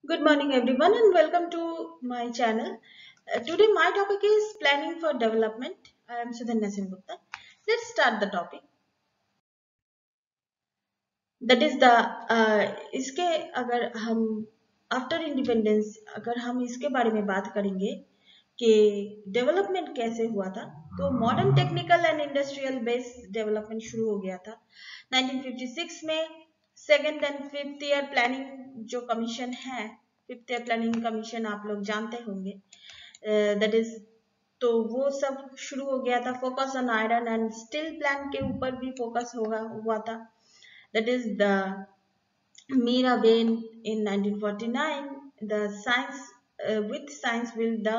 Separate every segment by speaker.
Speaker 1: Good morning, everyone, and welcome to my channel. Today, my topic is planning for development. I am Sudhanya Gupta. Let's start the topic. That is the इसके अगर हम after independence अगर हम इसके बारे में बात करेंगे कि डेवलपमेंट कैसे हुआ था, तो modern technical and industrial based development शुरू हो गया था 1956 में। Second and fifth year planning जो कमीशन है, फिफ्थ ईयर प्लानिंग कमीशन आप लोग जानते होंगे, दैट इज तो वो सब शुरू हो गया था। Focus on iron and steel plant के ऊपर भी फोकस हुआ था। That is the Mira Bain in 1949. The science with science will the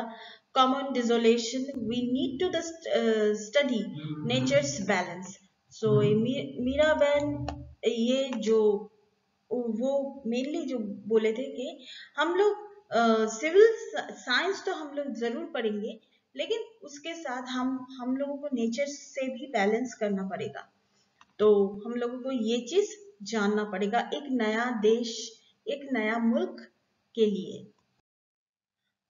Speaker 1: common desolation. We need to study nature's balance. So Mira Behn ये जो वो मेनली जो बोले थे कि हम लोग सिविल साइंस तो हम लोग जरूर पढ़ेंगे, लेकिन उसके साथ हम लोगों को नेचर से भी बैलेंस करना पड़ेगा। तो हम लोगों को ये चीज जानना पड़ेगा एक नया देश, एक नया मुल्क के लिए।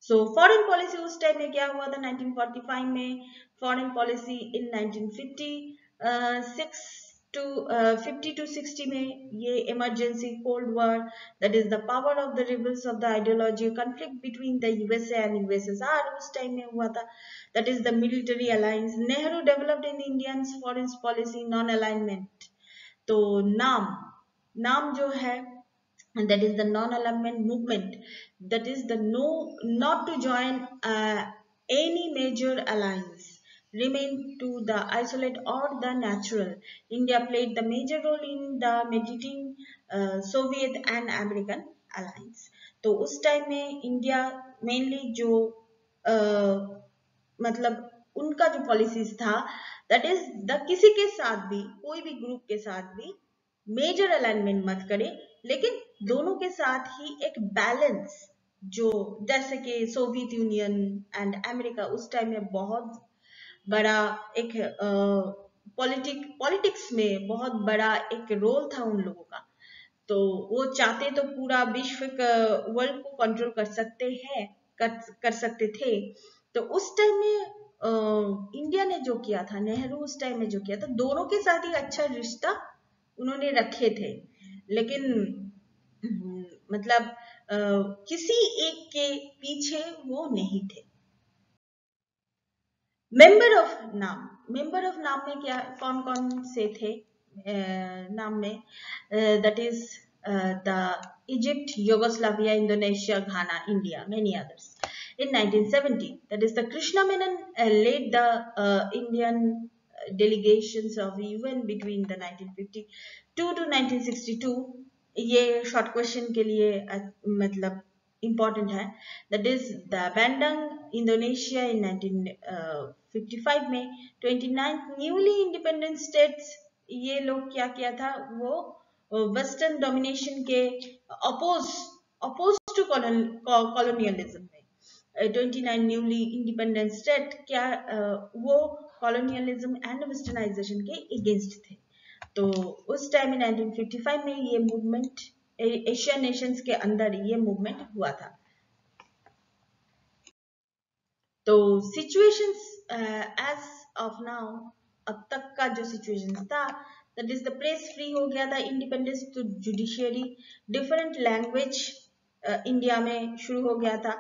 Speaker 1: सो फॉरेन पॉलिसी उस टाइम में क्या हुआ था 1945 में, foreign policy in 1956 to 50 to 60 में ये emergency cold war, that is the power of the rebels of the ideology conflict between the USA and USSR उस टाइम में हुआ था। That is the military alliance. Nehru developed in Indian foreign policy non alignment. तो नाम जो है, and that is the non-alignment movement, that is the no not to join any major alliance, remain to the isolate or the natural. India played the major role in the mediating Soviet and American alliance. तो उस time में India mainly जो मतलब उनका जो policies था, that is the किसी के साथ भी, कोई भी ग्रुप के साथ भी मेजर अलाइनमेंट मत करे, लेकिन दोनों के साथ ही एक बैलेंस, जो जैसे कि सोवियत यूनियन एंड अमेरिका उस टाइम में बहुत बड़ा एक पॉलिटिक्स में बहुत बड़ा एक रोल था उन लोगों का। तो वो चाहते तो पूरा विश्व वर्ल्ड को कंट्रोल कर सकते हैं, कर सकते थे। तो उस टाइम में इंडिया ने जो किया था, नेहरू उस टाइम में जो किया था, दोनों के साथ ही अच्छा रिश्ता उन्होंने रखे थे, लेकिन मतलब किसी एक के पीछे वो नहीं थे। मेंबर ऑफ नाम में क्या कौन कौन से थे नाम में, that is the Egypt, Yugoslavia, Indonesia, Ghana, India, many others. In 1970, that is the Krishna Menon led the Indian delegations of UN between the 1952 to 1962। ये शॉर्ट क्वेश्चन के लिए मतलब important है। That is the Bandung, Indonesia in 1955 में 29 newly independent states, ये लोग क्या किया था, वो वेस्टर्न डोमिनेशन के अपोज अपोज टू कॉलोनियलिज्म में। 29 न्यूली इंडिपेंडेंट स्टेट क्या वो कॉलोनियलिज्म एंड वेस्टर्नाइजेशन के अगेंस्ट थे। तो उस टाइम में 1955 में ये मूवमेंट एशियन नेशंस के अंदर ये मूवमेंट हुआ था। तो सिचुएशंस एज ऑफ नाउ, अब तक का जो सिचुएशन था, that is the press free हो गया था, independence to judiciary, different language India में शुरू हो गया था।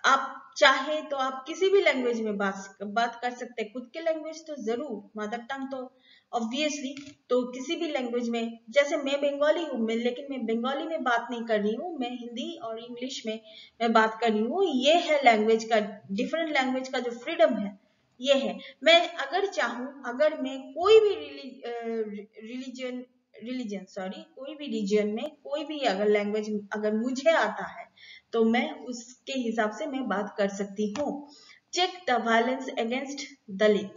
Speaker 1: आप चाहे तो आप किसी भी लैंग्वेज में बात कर सकते हैं, खुद के लैंग्वेज तो जरूर, मदर टंग तो ऑब्वियसली, तो किसी भी लैंग्वेज में, जैसे मैं बंगाली हूँ, लेकिन मैं बंगाली में बात नहीं कर रही हूँ, मैं हिंदी और इंग्लिश में मैं बात कर रही हूँ। ये है लैंग्वेज का, डिफरेंट लैंग्वेज का जो फ्रीडम है ये है। मैं अगर चाहूँ, अगर मैं कोई भी कोई भी रीजन में कोई भी अगर लैंग्वेज अगर मुझे आता है, तो मैं उसके हिसाब से मैं बात कर सकती हूँ। चेक द वायलेंस अगेंस्ट दलित,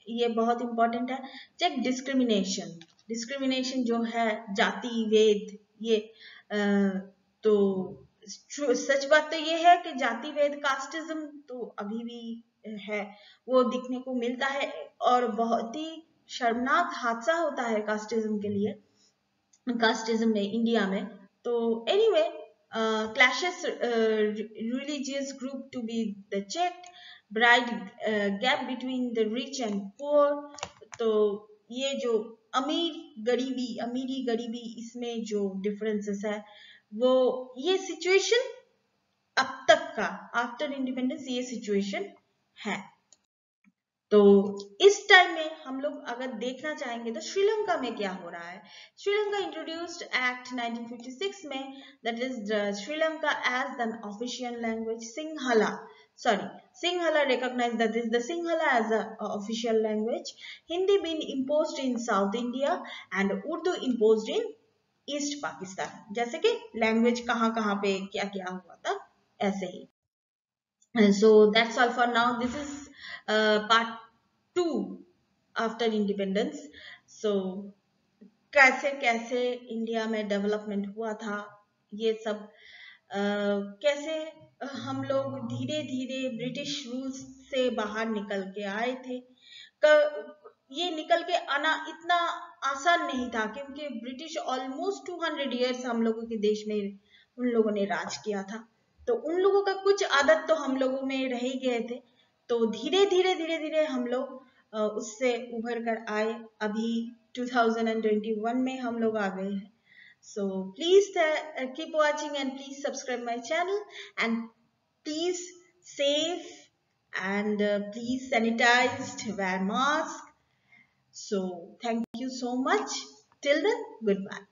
Speaker 1: ये बहुत इंपॉर्टेंट है। चेक डिस्क्रिमिनेशन, डिस्क्रिमिनेशन जो है जाति वेद, ये तो सच बात तो ये है कि जाति वेद कास्टिज्म तो अभी भी है, वो दिखने को मिलता है, और बहुत ही शर्मनाक हादसा होता है कास्टिज्म के लिए, कास्टिज्म में इंडिया में। तो anyway, clashes religious group to be the checked, bright gap between the rich and poor. तो ये जो अमीरी गरीबी इसमें जो डिफरेंसेस है, वो ये सिचुएशन अब तक का आफ्टर इंडिपेंडेंस ये सिचुएशन है। तो इस टाइम में हम लोग अगर देखना चाहेंगे तो श्रीलंका में क्या हो रहा है। श्रीलंका इंट्रोड्यूस्ड एक्ट 1956 में, that is Sri Lanka as an official language. Sinhala recognized that is the Sinhala as an official language. Hindi been imposed in South India and Urdu imposed in east Pakistan. जैसे कि लैंग्वेज कहाँ पे क्या क्या हुआ था, ऐसे ही। So that's all for now. This is part 2 after independence. So कैसे कैसे इंडिया में डेवलपमेंट हुआ था, ये सब कैसे हम लोग धीरे धीरे ब्रिटिश रूल्स से बाहर निकल के आए थे। ये निकल के आना इतना आसान नहीं था, क्योंकि ब्रिटिश ऑलमोस्ट 200 इयर्स हम लोगों के देश में उन लोगों ने राज किया था। तो उन लोगों का कुछ आदत तो हम लोगों में रह ही गए थे। तो धीरे धीरे हम लोग उससे उभर कर आए। अभी 2021 में हम लोग आ गए हैं। So please keep watching and please subscribe my channel, and please save and please sanitized, wear mask. So thank you so much. Till then, goodbye.